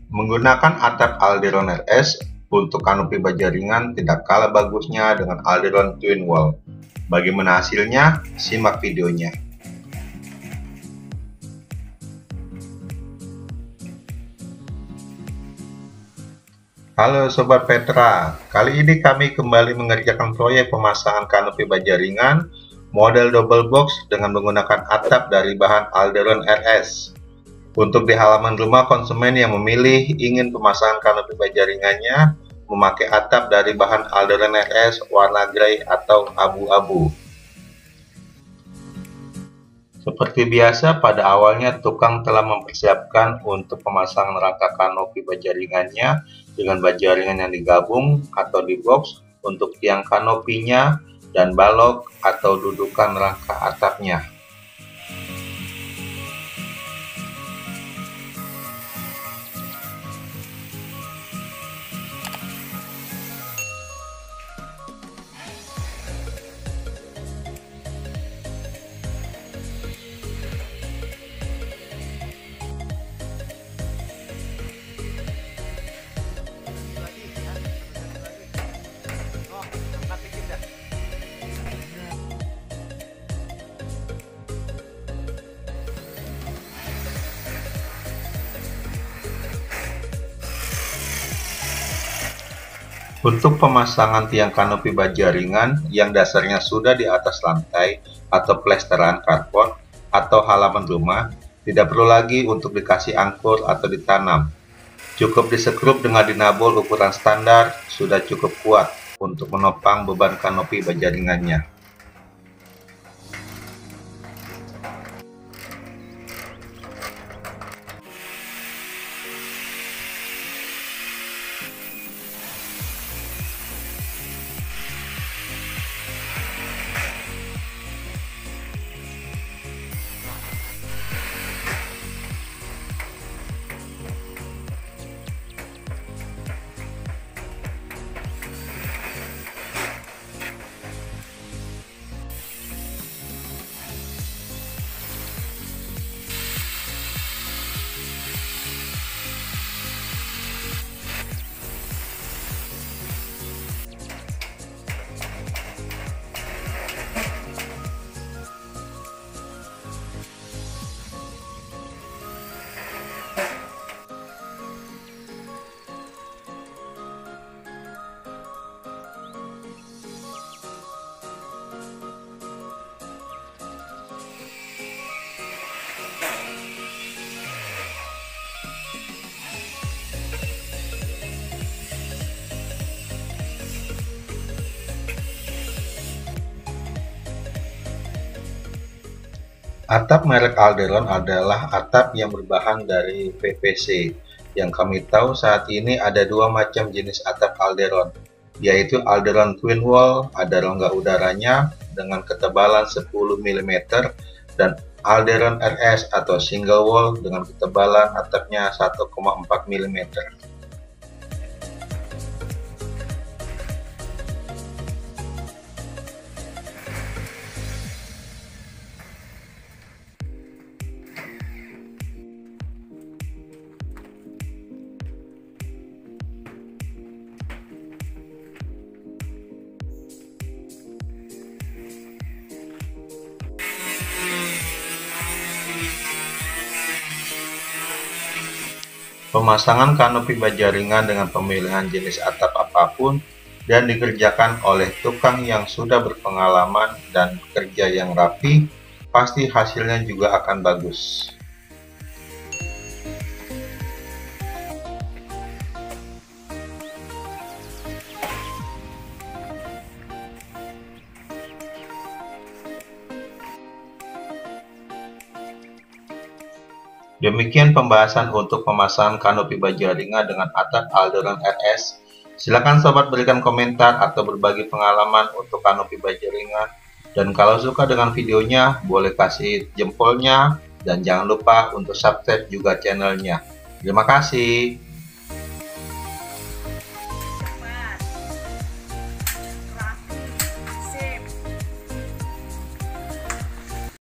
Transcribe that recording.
Menggunakan atap Alderon RS untuk kanopi baja ringan tidak kalah bagusnya dengan Alderon Twin Wall. Bagaimana hasilnya? Simak videonya. Halo Sobat Petra, kali ini kami kembali mengerjakan proyek pemasangan kanopi baja ringan model double box dengan menggunakan atap dari bahan Alderon RS. Untuk di halaman rumah konsumen yang memilih ingin pemasangan kanopi baja ringannya memakai atap dari bahan Alderon RS warna grey atau abu-abu. Seperti biasa, pada awalnya tukang telah mempersiapkan untuk pemasangan rangka kanopi baja ringannya dengan baja ringan yang digabung atau di box untuk tiang kanopinya dan balok atau dudukan rangka atapnya. Untuk pemasangan tiang kanopi baja ringan yang dasarnya sudah di atas lantai atau plesteran karpet atau halaman rumah, tidak perlu lagi untuk dikasih angkur atau ditanam. Cukup disekrup dengan dinabol ukuran standar, sudah cukup kuat untuk menopang beban kanopi baja ringannya. Atap merek Alderon adalah atap yang berbahan dari PVC. Yang kami tahu saat ini ada dua macam jenis atap Alderon, yaitu Alderon Twin Wall, ada rongga udaranya dengan ketebalan 10 mm, dan Alderon RS atau Single Wall dengan ketebalan atapnya 1,4 mm. Pemasangan kanopi baja ringan dengan pemilihan jenis atap apapun dan dikerjakan oleh tukang yang sudah berpengalaman dan kerja yang rapi, pasti hasilnya juga akan bagus. Demikian pembahasan untuk pemasangan kanopi baja ringan dengan atap Alderon RS. Silakan sobat berikan komentar atau berbagi pengalaman untuk kanopi baja ringan. Dan kalau suka dengan videonya, boleh kasih jempolnya. Dan jangan lupa untuk subscribe juga channelnya. Terima kasih.